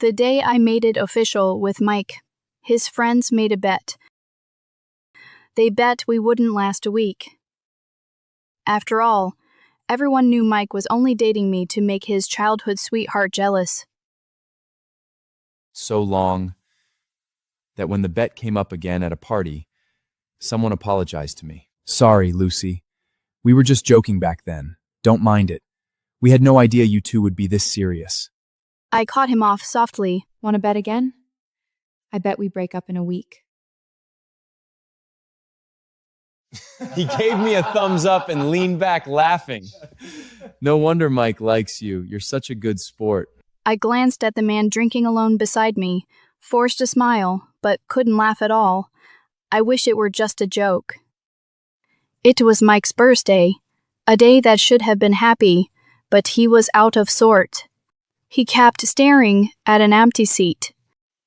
The day I made it official with Mike, his friends made a bet. They bet we wouldn't last a week. After all, everyone knew Mike was only dating me to make his childhood sweetheart jealous. So long that when the bet came up again at a party, someone apologized to me. Sorry, Lucy. We were just joking back then. Don't mind it. We had no idea you two would be this serious. I caught him off softly. Want to bet again? I bet we break up in a week. He gave me a thumbs up and leaned back laughing. No wonder Mike likes you. You're such a good sport. I glanced at the man drinking alone beside me, forced a smile, but couldn't laugh at all. I wish it were just a joke. It was Mike's birthday, a day that should have been happy, but he was out of sort. He kept staring at an empty seat.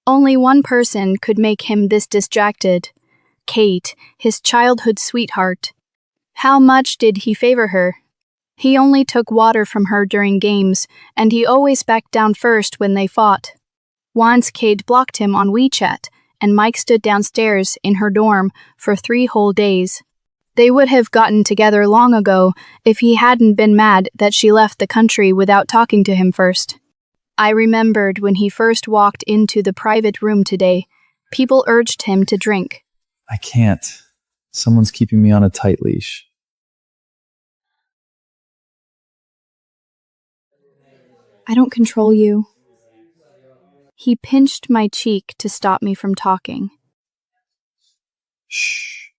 Only one person could make him this distracted. Kate, his childhood sweetheart. How much did he favor her? He only took water from her during games, and he always backed down first when they fought. Once Kate blocked him on WeChat, and Mike stood downstairs in her dorm for 3 whole days. They would have gotten together long ago if he hadn't been mad that she left the country without talking to him first. I remembered when he first walked into the private room today. People urged him to drink. I can't. Someone's keeping me on a tight leash. I don't control you. He pinched my cheek to stop me from talking. Shh.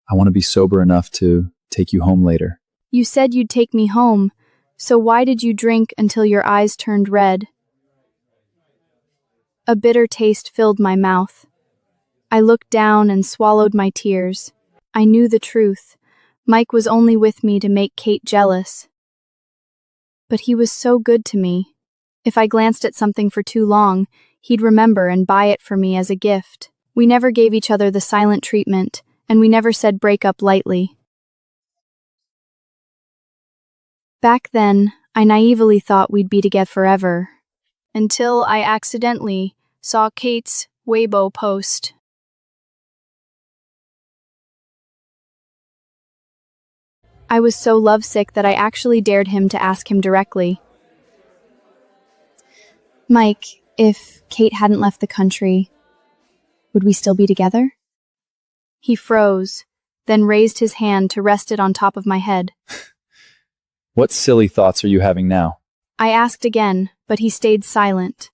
I want to be sober enough to take you home later. You said you'd take me home, so why did you drink until your eyes turned red? A bitter taste filled my mouth. I looked down and swallowed my tears. I knew the truth. Mike was only with me to make Kate jealous. But he was so good to me. If I glanced at something for too long, he'd remember and buy it for me as a gift. We never gave each other the silent treatment, and we never said break up lightly. Back then, I naively thought we'd be together forever, until I accidentally saw Kate's Weibo post. I was so lovesick that I actually dared him to ask him directly. Mike, if Kate hadn't left the country, would we still be together? He froze, then raised his hand to rest it on top of my head. What silly thoughts are you having now? I asked again, but he stayed silent.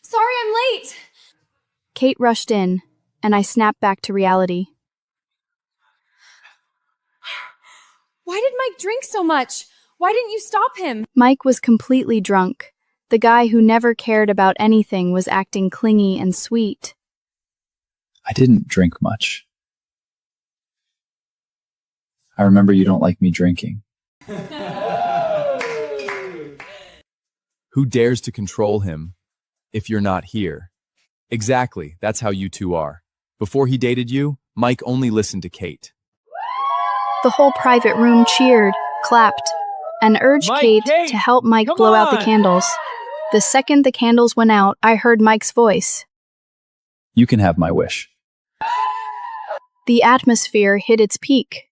Sorry I'm late! Kate rushed in, and I snapped back to reality. Why did Mike drink so much? Why didn't you stop him? Mike was completely drunk. The guy who never cared about anything was acting clingy and sweet. I didn't drink much. I remember you don't like me drinking. Who dares to control him if you're not here? Exactly, that's how you two are. Before he dated you, Mike only listened to Kate. The whole private room cheered, clapped, and urged Kate to help Mike blow out the candles. The second the candles went out, I heard Mike's voice. You can have my wish. The atmosphere hit its peak.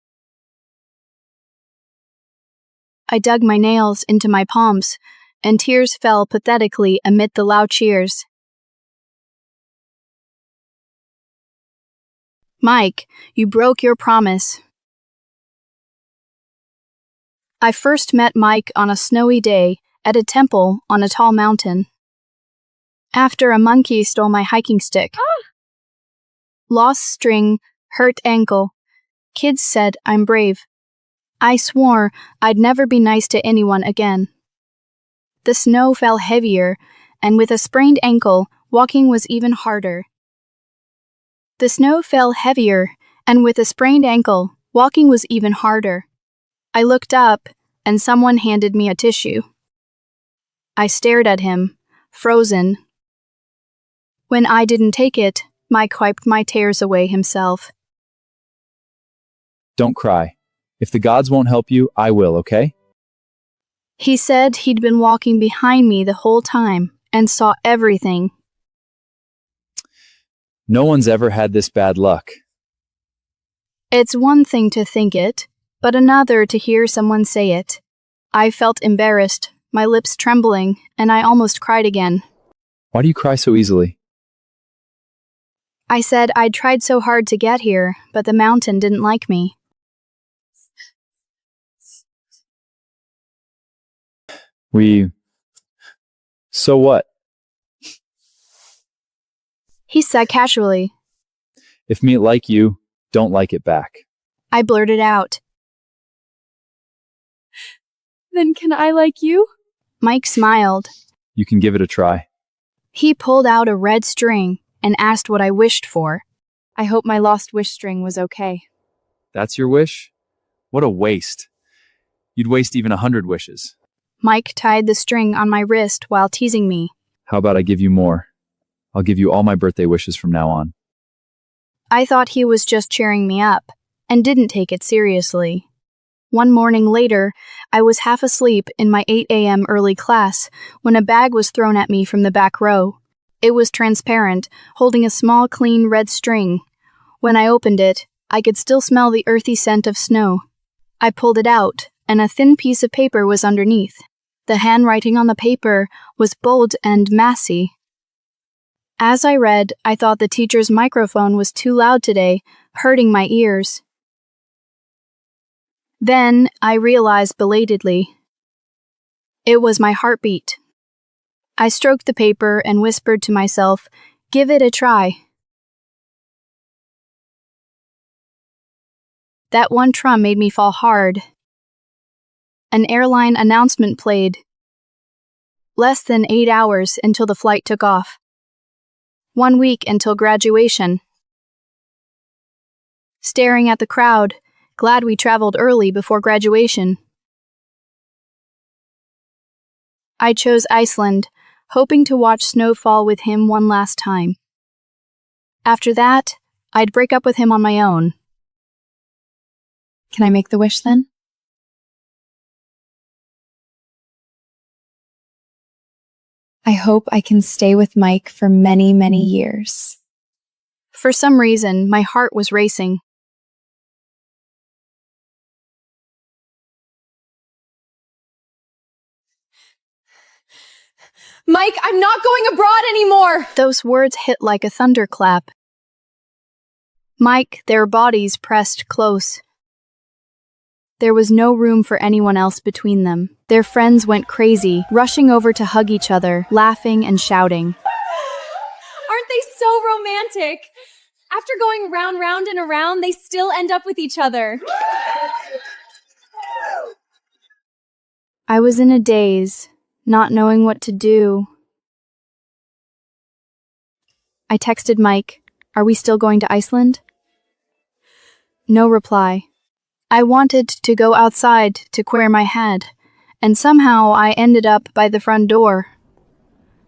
I dug my nails into my palms, and tears fell pathetically amid the loud cheers. Mike, you broke your promise. I first met Mike on a snowy day at a temple on a tall mountain. After a monkey stole my hiking stick. Lost string, hurt ankle. Kids said I'm brave. I swore I'd never be nice to anyone again. The snow fell heavier, and with a sprained ankle, walking was even harder. The snow fell heavier, and with a sprained ankle, walking was even harder. I looked up, and someone handed me a tissue. I stared at him, frozen. When I didn't take it, Mike wiped my tears away himself. Don't cry. If the gods won't help you, I will, okay? He said he'd been walking behind me the whole time, and saw everything. No one's ever had this bad luck. It's one thing to think it, but another to hear someone say it. I felt embarrassed, my lips trembling, and I almost cried again. Why do you cry so easily? I said I'd tried so hard to get here, but the mountain didn't like me. So what? He said casually. If me like you, don't like it back. I blurted out. Then can I like you? Mike smiled. You can give it a try. He pulled out a red string and asked what I wished for. I hope my lost wish string was okay. That's your wish? What a waste. You'd waste even 100 wishes. Mike tied the string on my wrist while teasing me. How about I give you more? I'll give you all my birthday wishes from now on. I thought he was just cheering me up and didn't take it seriously. One morning later, I was half asleep in my 8 a.m. early class when a bag was thrown at me from the back row. It was transparent, holding a small clean red string. When I opened it, I could still smell the earthy scent of snow. I pulled it out, and a thin piece of paper was underneath. The handwriting on the paper was bold and massy. As I read, I thought the teacher's microphone was too loud today, hurting my ears. Then I realized belatedly. It was my heartbeat. I stroked the paper and whispered to myself, "Give it a try." That one trum made me fall hard. An airline announcement played. Less than 8 hours until the flight took off. 1 week until graduation. Staring at the crowd, glad we traveled early before graduation. I chose Iceland, hoping to watch snow fall with him one last time. After that, I'd break up with him on my own. Can I make the wish then? I hope I can stay with Mike for many, many years. For some reason, my heart was racing. Mike, I'm not going abroad anymore! Those words hit like a thunderclap. Mike, their bodies pressed close. There was no room for anyone else between them. Their friends went crazy, rushing over to hug each other, laughing and shouting. Aren't they so romantic? After going round and around, they still end up with each other. I was in a daze, not knowing what to do. I texted Mike, "Are we still going to Iceland?" No reply. I wanted to go outside to clear my head, and somehow I ended up by the front door.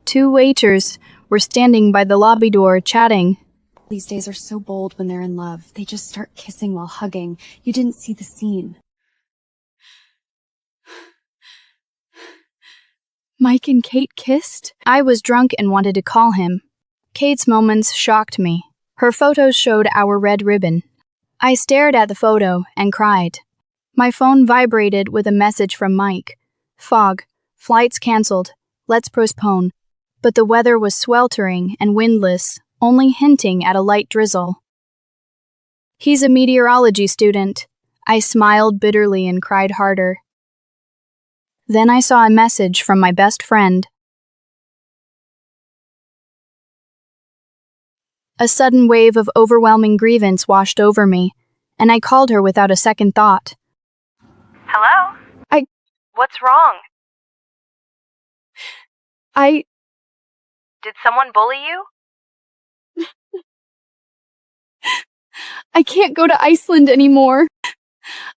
2 waiters were standing by the lobby door chatting. These days are so bold when they're in love. They just start kissing while hugging. You didn't see the scene. Mike and Kate kissed? I was drunk and wanted to call him. Kate's moments shocked me. Her photos showed our red ribbon. I stared at the photo and cried. My phone vibrated with a message from Mike. Fog. Flights canceled. Let's postpone. But the weather was sweltering and windless, only hinting at a light drizzle. He's a meteorology student. I smiled bitterly and cried harder. Then I saw a message from my best friend. A sudden wave of overwhelming grievance washed over me, and I called her without a second thought. Hello? I- What's wrong? Did someone bully you? I can't go to Iceland anymore.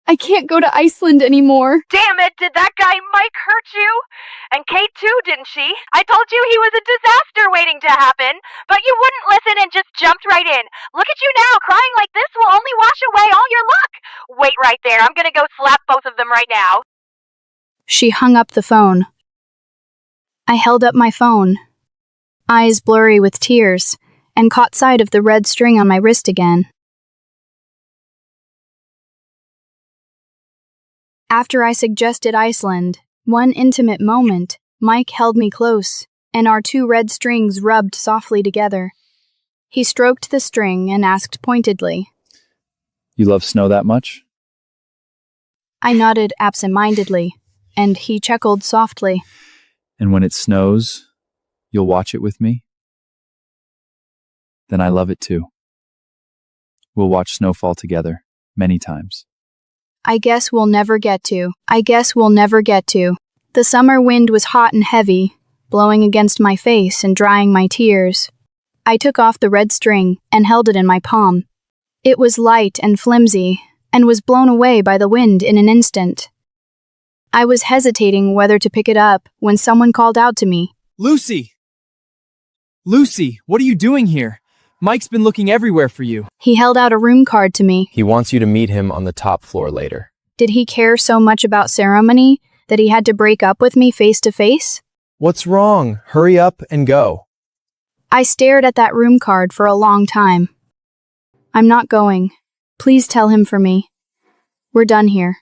I can't go to Iceland anymore. Damn it, did that guy Mike hurt you? And Kate too, didn't she? I told you he was a disaster waiting to happen, but you wouldn't listen and just jumped right in. Look at you now, crying like this will only wash away all your luck. Wait right there, I'm gonna go slap both of them right now. She hung up the phone. I held up my phone, eyes blurry with tears, and caught sight of the red string on my wrist again. After I suggested Iceland, one intimate moment, Mike held me close, and our two red strings rubbed softly together. He stroked the string and asked pointedly, You love snow that much? I nodded absent-mindedly, and he chuckled softly. And when it snows, you'll watch it with me? Then I love it too. We'll watch snowfall together, many times. I guess we'll never get to. The summer wind was hot and heavy, blowing against my face and drying my tears. I took off the red string and held it in my palm. It was light and flimsy, and was blown away by the wind in an instant. I was hesitating whether to pick it up when someone called out to me. Lucy! Lucy, what are you doing here? Mike's been looking everywhere for you. He held out a room card to me. He wants you to meet him on the top floor later. Did he care so much about ceremony that he had to break up with me face to face? What's wrong? Hurry up and go. I stared at that room card for a long time. I'm not going. Please tell him for me. We're done here.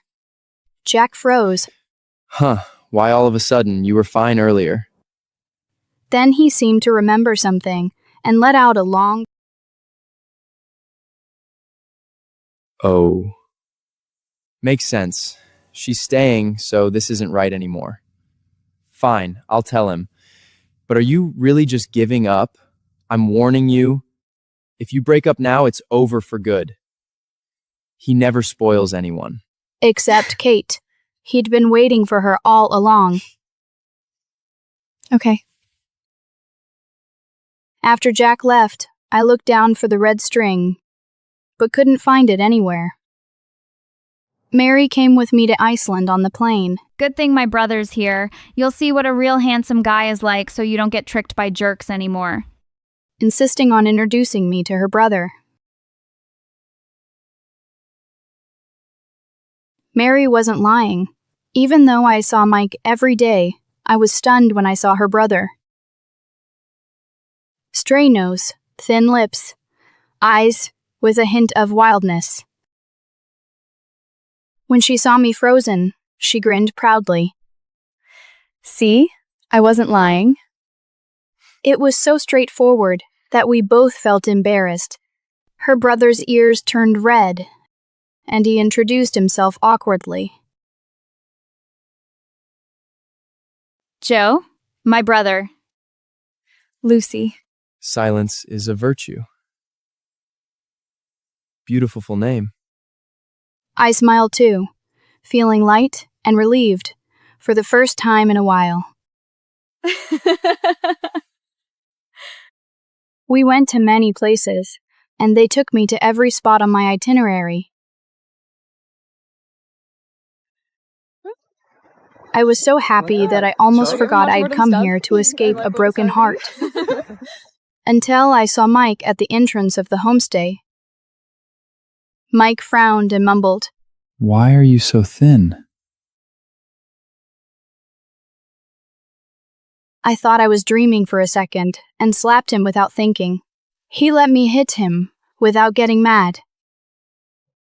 Jack froze. Huh, why all of a sudden? You were fine earlier. Then he seemed to remember something and let out a long. Oh. Makes sense. She's staying, so this isn't right anymore. Fine, I'll tell him. But are you really just giving up? I'm warning you. If you break up now, it's over for good. He never spoils anyone. Except Kate. He'd been waiting for her all along. Okay. After Jack left, I looked down for the red string, but couldn't find it anywhere. Mary came with me to Iceland on the plane. Good thing my brother's here. You'll see what a real handsome guy is like so you don't get tricked by jerks anymore. Insisting on introducing me to her brother. Mary wasn't lying. Even though I saw Mike every day, I was stunned when I saw her brother. Stray nose, thin lips, eyes with a hint of wildness. When she saw me frozen, she grinned proudly. See, I wasn't lying. It was so straightforward that we both felt embarrassed. Her brother's ears turned red, and he introduced himself awkwardly. Joe, my brother. Lucy. Silence is a virtue. Beautiful full name. I smiled too, feeling light and relieved for the first time in a while. We went to many places, and they took me to every spot on my itinerary. I was so happy that I almost forgot I'd come here to escape a broken heart. Until I saw Mike at the entrance of the homestay. Mike frowned and mumbled, Why are you so thin? I thought I was dreaming for a second and slapped him without thinking. He let me hit him without getting mad.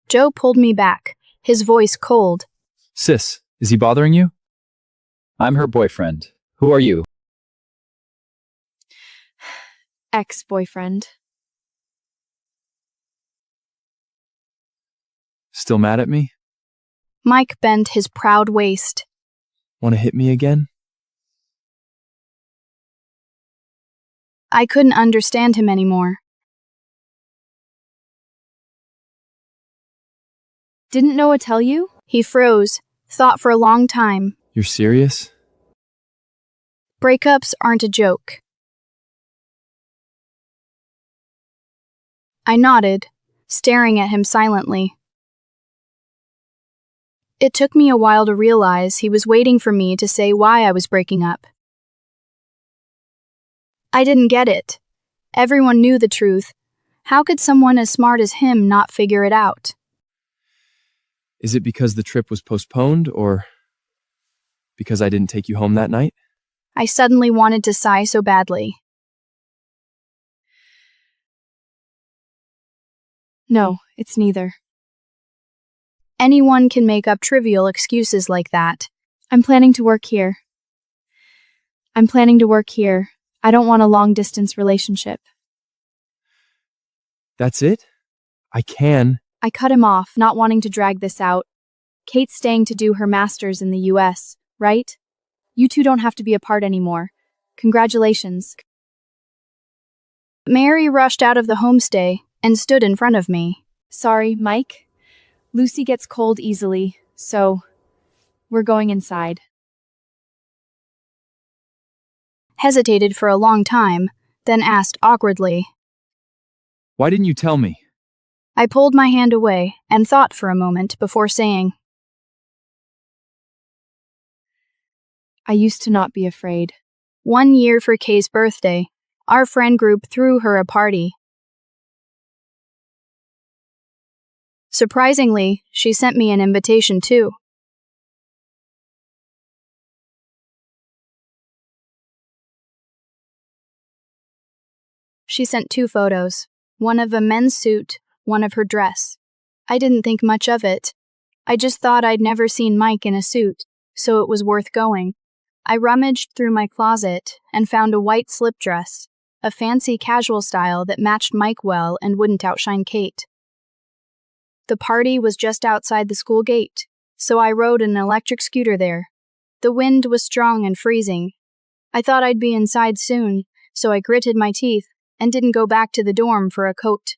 Joe pulled me back, his voice cold. Sis, is he bothering you? I'm her boyfriend. Who are you? Ex-boyfriend. Still mad at me? Mike bent his proud waist. Want to hit me again? I couldn't understand him anymore. Didn't Noah tell you? He froze, thought for a long time. You're serious? Breakups aren't a joke. I nodded, staring at him silently. It took me a while to realize he was waiting for me to say why I was breaking up. I didn't get it. Everyone knew the truth. How could someone as smart as him not figure it out? Is it because the trip was postponed, or because I didn't take you home that night? I suddenly wanted to sigh so badly. No, it's neither. Anyone can make up trivial excuses like that. I'm planning to work here. I don't want a long-distance relationship. That's it? I can. I cut him off, not wanting to drag this out. Kate's staying to do her master's in the US, right? You two don't have to be apart anymore. Congratulations. Mary rushed out of the homestay and stood in front of me. Sorry, Mike. Lucy gets cold easily, so we're going inside. Hesitated for a long time, then asked awkwardly. Why didn't you tell me? I pulled my hand away and thought for a moment before saying, I used to not be afraid. 1 year for Kay's birthday, our friend group threw her a party. Surprisingly, she sent me an invitation too. She sent 2 photos, one of a men's suit, one of her dress. I didn't think much of it. I just thought I'd never seen Mike in a suit, so it was worth going. I rummaged through my closet and found a white slip dress, a fancy casual style that matched Mike well and wouldn't outshine Kate. The party was just outside the school gate, so I rode an electric scooter there. The wind was strong and freezing. I thought I'd be inside soon, so I gritted my teeth and didn't go back to the dorm for a coat.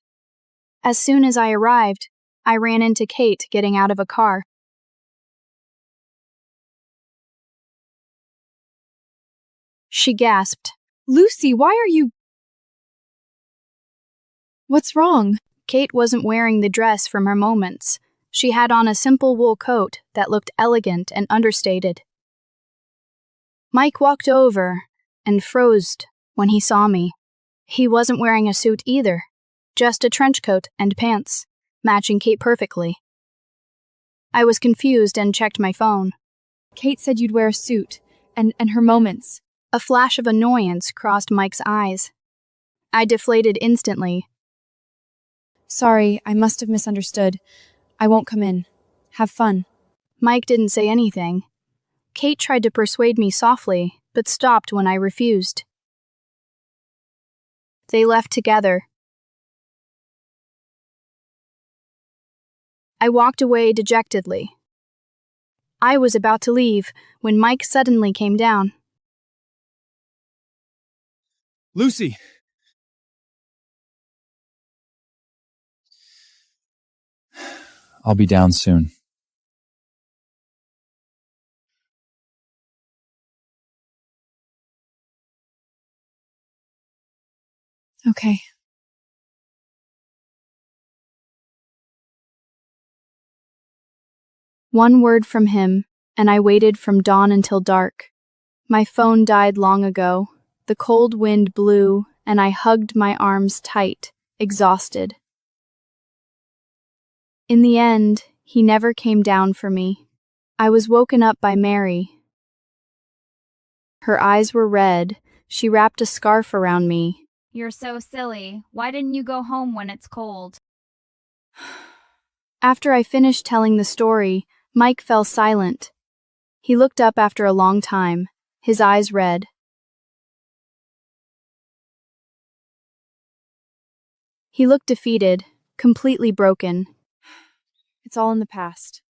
As soon as I arrived, I ran into Kate getting out of a car. She gasped. Lucy, why are you... What's wrong? Kate wasn't wearing the dress from her moments. She had on a simple wool coat that looked elegant and understated. Mike walked over and froze when he saw me. He wasn't wearing a suit either, just a trench coat and pants, matching Kate perfectly. I was confused and checked my phone. Kate said you'd wear a suit, and her moments. A flash of annoyance crossed Mike's eyes. I deflated instantly. Sorry, I must have misunderstood. I won't come in. Have fun. Mike didn't say anything. Kate tried to persuade me softly, but stopped when I refused. They left together. I walked away dejectedly. I was about to leave when Mike suddenly came down. Lucy! I'll be down soon. Okay. One word from him, and I waited from dawn until dark. My phone died long ago. The cold wind blew, and I hugged my arms tight, exhausted. In the end, he never came down for me. I was woken up by Mary. Her eyes were red. She wrapped a scarf around me. You're so silly. Why didn't you go home when it's cold? After I finished telling the story, Mike fell silent. He looked up after a long time, his eyes red. He looked defeated, completely broken. It's all in the past.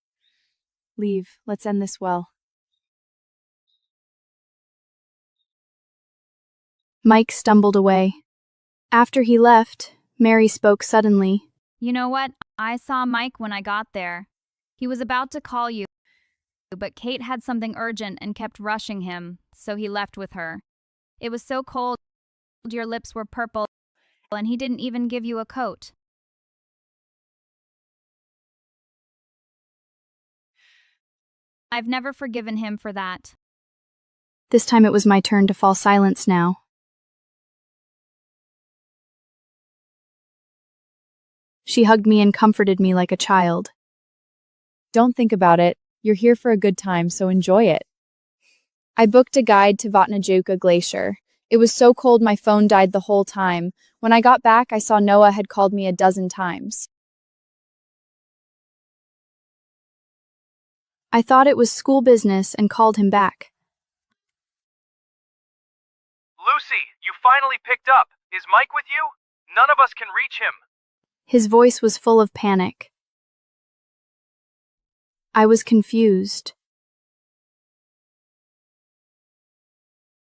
Leave. Let's end this well. Mike stumbled away. After he left, Mary spoke suddenly. You know what? I saw Mike when I got there. He was about to call you, but Kate had something urgent and kept rushing him, so he left with her. It was so cold, your lips were purple, and he didn't even give you a coat. I've never forgiven him for that. This time it was my turn to fall silent now. She hugged me and comforted me like a child. Don't think about it. You're here for a good time, so enjoy it. I booked a guide to Vatnajökull Glacier. It was so cold my phone died the whole time. When I got back, I saw Noah had called me a dozen times. I thought it was school business and called him back. Lucy, you finally picked up. Is Mike with you? None of us can reach him. His voice was full of panic. I was confused.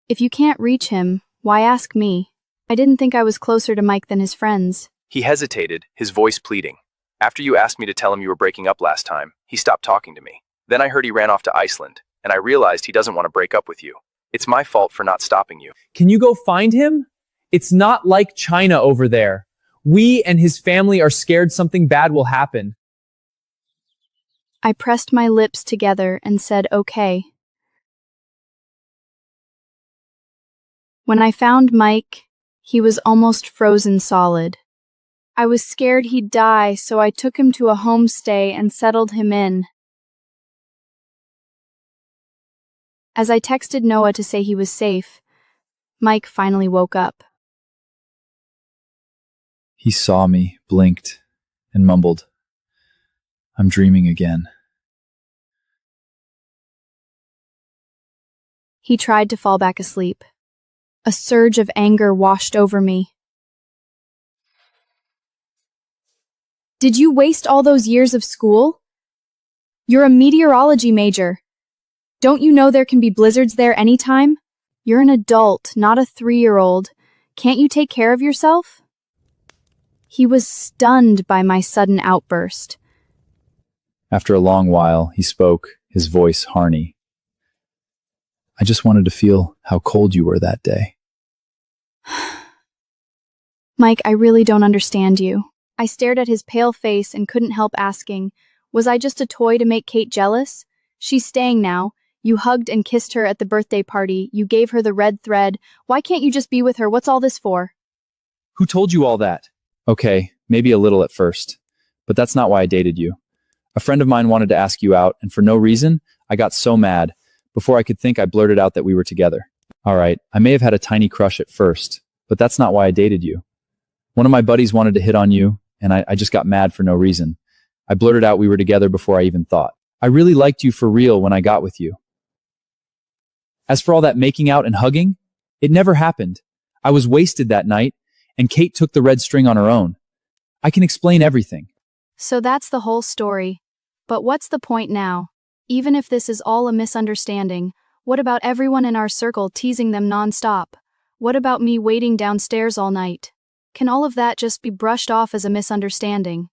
If you can't reach him, why ask me? I didn't think I was closer to Mike than his friends. He hesitated, his voice pleading. After you asked me to tell him you were breaking up last time, he stopped talking to me. Then I heard he ran off to Iceland, and I realized he doesn't want to break up with you. It's my fault for not stopping you. Can you go find him? It's not like China over there. We and his family are scared something bad will happen. I pressed my lips together and said, okay. When I found Mike, he was almost frozen solid. I was scared he'd die, so I took him to a homestay and settled him in. As I texted Noah to say he was safe, Mike finally woke up. He saw me, blinked, and mumbled, "I'm dreaming again." He tried to fall back asleep. A surge of anger washed over me. Did you waste all those years of school? You're a meteorology major. Don't you know there can be blizzards there anytime? You're an adult, not a 3-year-old. Can't you take care of yourself? He was stunned by my sudden outburst. After a long while, he spoke, his voice harny. "I just wanted to feel how cold you were that day." Mike, I really don't understand you. I stared at his pale face and couldn't help asking, was I just a toy to make Kate jealous? She's staying now. You hugged and kissed her at the birthday party. You gave her the red thread. Why can't you just be with her? What's all this for? Who told you all that? Okay, maybe a little at first, but that's not why I dated you. A friend of mine wanted to ask you out, and for no reason, I got so mad. Before I could think, I blurted out that we were together. All right, I may have had a tiny crush at first, but that's not why I dated you. One of my buddies wanted to hit on you, and I just got mad for no reason. I blurted out we were together before I even thought. I really liked you for real when I got with you. As for all that making out and hugging, it never happened. I was wasted that night, and Kate took the red string on her own. I can explain everything. So that's the whole story. But what's the point now? Even if this is all a misunderstanding, what about everyone in our circle teasing them nonstop? What about me waiting downstairs all night? Can all of that just be brushed off as a misunderstanding?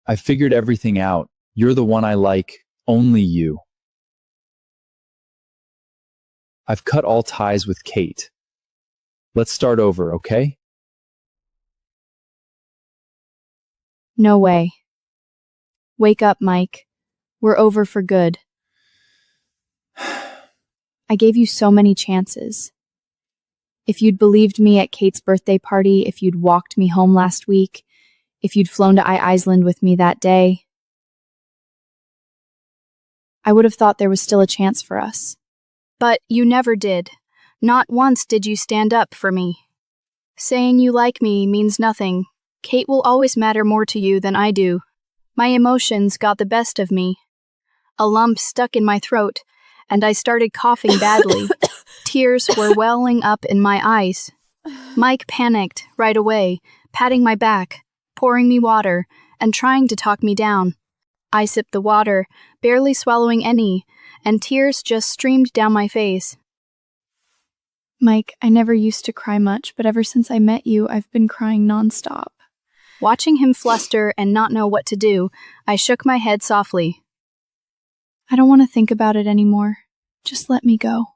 I figured everything out. You're the one I like, only you. I've cut all ties with Kate. Let's start over, okay? No way. Wake up, Mike. We're over for good. I gave you so many chances. If you'd believed me at Kate's birthday party, if you'd walked me home last week, if you'd flown to Iceland with me that day, I would have thought there was still a chance for us. But you never did. Not once did you stand up for me. Saying you like me means nothing. Kate will always matter more to you than I do. My emotions got the best of me. A lump stuck in my throat, and I started coughing badly. Tears were welling up in my eyes. Mike panicked right away, patting my back, pouring me water, and trying to talk me down. I sipped the water, barely swallowing any, and tears just streamed down my face. Mike, I never used to cry much, but ever since I met you, I've been crying nonstop. Watching him fluster and not know what to do, I shook my head softly. I don't want to think about it anymore. Just let me go.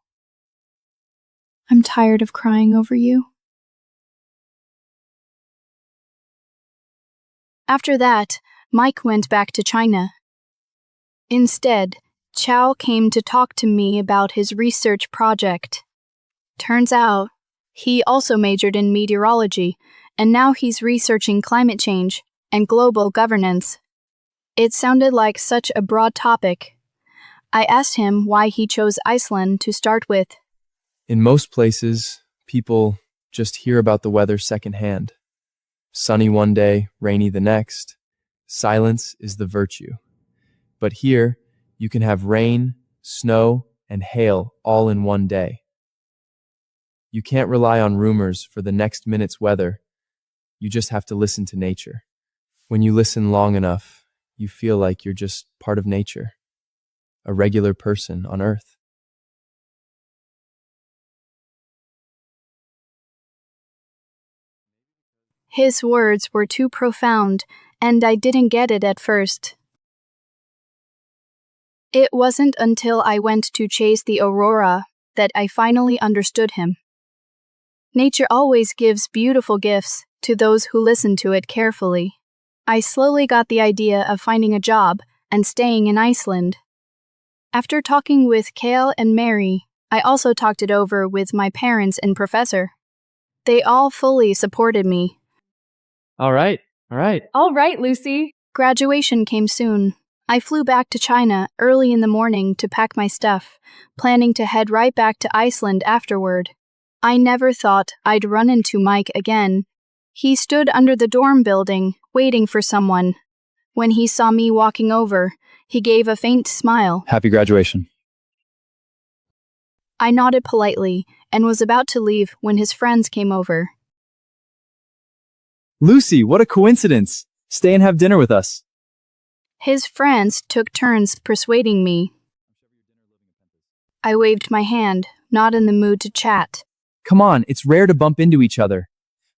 I'm tired of crying over you. After that, Mike went back to China. Instead, Chow came to talk to me about his research project. Turns out, he also majored in meteorology, and now he's researching climate change and global governance. It sounded like such a broad topic. I asked him why he chose Iceland to start with. In most places, people just hear about the weather secondhand. Sunny one day, rainy the next. Silence is the virtue. But here, You can have rain, snow, and hail all in one day. You can't rely on rumors for the next minute's weather. You just have to listen to nature. When you listen long enough, you feel like you're just part of nature, a regular person on Earth. His words were too profound, and I didn't get it at first. It wasn't until I went to chase the aurora that I finally understood him. Nature always gives beautiful gifts to those who listen to it carefully. I slowly got the idea of finding a job and staying in Iceland. After talking with Kale and Mary, I also talked it over with my parents and professor. They all fully supported me. All right. All right, Lucy. Graduation came soon. I flew back to China early in the morning to pack my stuff, planning to head right back to Iceland afterward. I never thought I'd run into Mike again. He stood under the dorm building, waiting for someone. When he saw me walking over, he gave a faint smile. Happy graduation. I nodded politely and was about to leave when his friends came over. Lucy, what a coincidence. Stay and have dinner with us. His friends took turns persuading me. I waved my hand, not in the mood to chat. Come on, it's rare to bump into each other.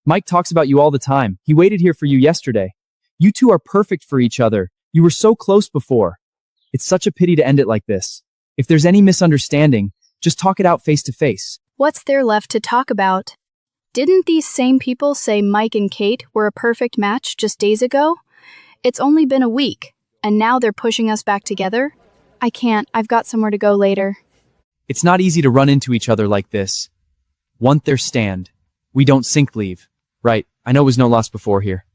Mike talks about you all the time. He waited here for you yesterday. You two are perfect for each other. You were so close before. It's such a pity to end it like this. If there's any misunderstanding, just talk it out face to face. What's there left to talk about? Didn't these same people say Mike and Kate were a perfect match just days ago? It's only been a week, and now they're pushing us back together? I can't. I've got somewhere to go later. It's not easy to run into each other like this. Want their stand. We don't sink leave. Right, I know it was no loss before here.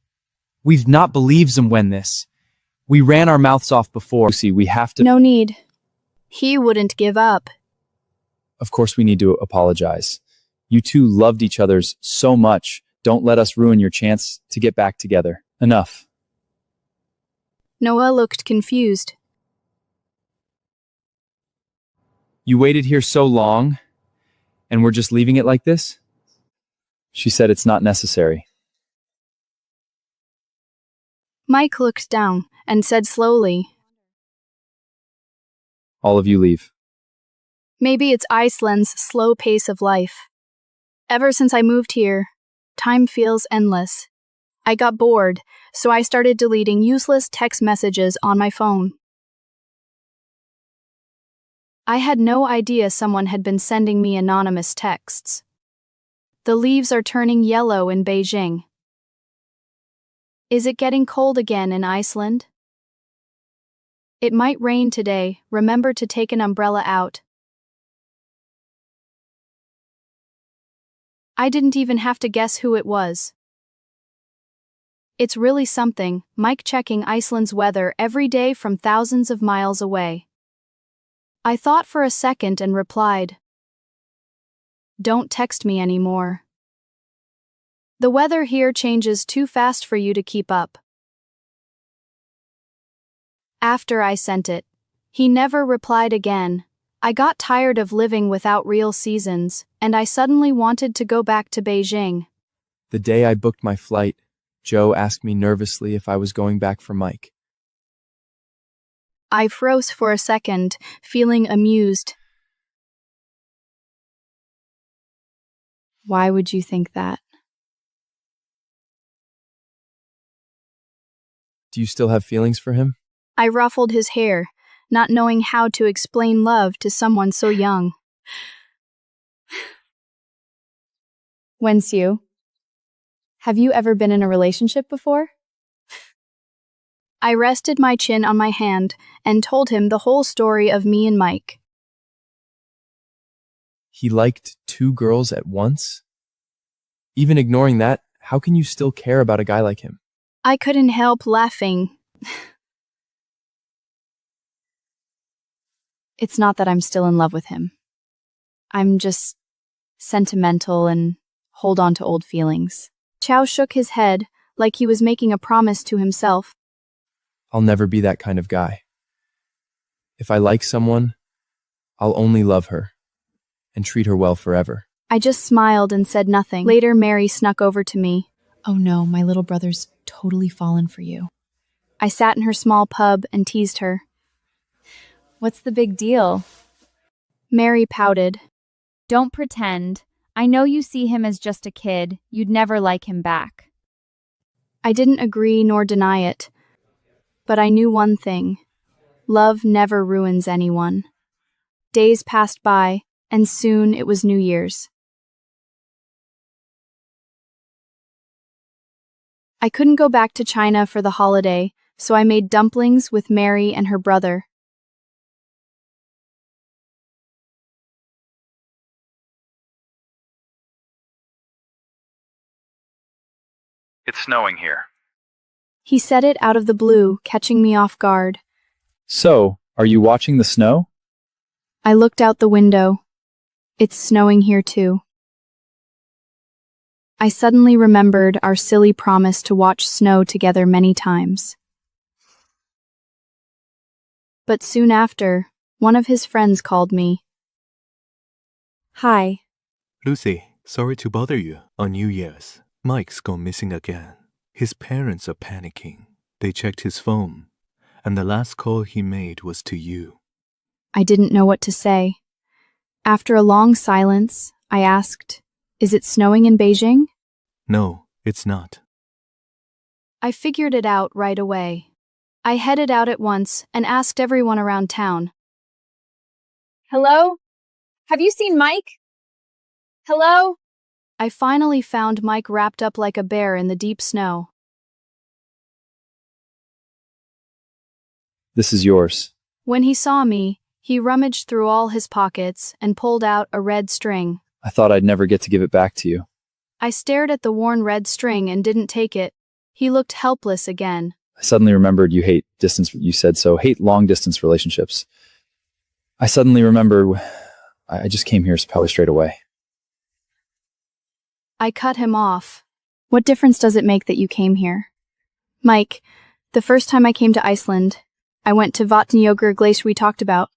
We've not believed them when this. We ran our mouths off before. Lucy, we have to... No need. He wouldn't give up. Of course we need to apologize. You two loved each other so much. Don't let us ruin your chance to get back together. Enough. Noah looked confused. You waited here so long, and we're just leaving it like this? She said it's not necessary. Mike looked down and said slowly, All of you leave. Maybe it's Iceland's slow pace of life. Ever since I moved here, time feels endless. I got bored, so I started deleting useless text messages on my phone. I had no idea someone had been sending me anonymous texts. The leaves are turning yellow in Beijing. Is it getting cold again in Iceland? It might rain today. Remember to take an umbrella out. I didn't even have to guess who it was. It's really something, Mike checking Iceland's weather every day from thousands of miles away. I thought for a second and replied, Don't text me anymore. The weather here changes too fast for you to keep up. After I sent it, he never replied again. I got tired of living without real seasons, and I suddenly wanted to go back to Beijing. The day I booked my flight, Joe asked me nervously if I was going back for Mike. I froze for a second, feeling amused. Why would you think that? Do you still have feelings for him? I ruffled his hair, not knowing how to explain love to someone so young. Wensiu, have you ever been in a relationship before? I rested my chin on my hand and told him the whole story of me and Mike. He liked 2 girls at once? Even ignoring that, how can you still care about a guy like him? I couldn't help laughing. It's not that I'm still in love with him. I'm just sentimental and hold on to old feelings. Chow shook his head like he was making a promise to himself. I'll never be that kind of guy. If I like someone, I'll only love her and treat her well forever. I just smiled and said nothing. Later, Mary snuck over to me. Oh no, my little brother's totally fallen for you. I sat in her small pub and teased her. What's the big deal? Mary pouted. Don't pretend. I know you see him as just a kid. You'd never like him back. I didn't agree nor deny it. But I knew one thing. Love never ruins anyone. Days passed by, and soon it was New Year's. I couldn't go back to China for the holiday, so I made dumplings with Mary and her brother. It's snowing here. He said it out of the blue, catching me off guard. So, are you watching the snow? I looked out the window. It's snowing here too. I suddenly remembered our silly promise to watch snow together many times. But soon after, one of his friends called me. Hi. Lucy, sorry to bother you on New Year's. Mike's gone missing again. His parents are panicking. They checked his phone, and the last call he made was to you. I didn't know what to say. After a long silence, I asked, "Is it snowing in Beijing?" No, it's not. I figured it out right away. I headed out at once and asked everyone around town. Hello? Have you seen Mike? Hello? I finally found Mike wrapped up like a bear in the deep snow. This is yours. When he saw me, he rummaged through all his pockets and pulled out a red string. I thought I'd never get to give it back to you. I stared at the worn red string and didn't take it. He looked helpless again. I suddenly remembered you hate distance, you said so, hate long-distance relationships. I suddenly remembered I just came here probably straight away. I cut him off. What difference does it make that you came here? Mike, the first time I came to Iceland, I went to Vatnajökull Glacier we talked about.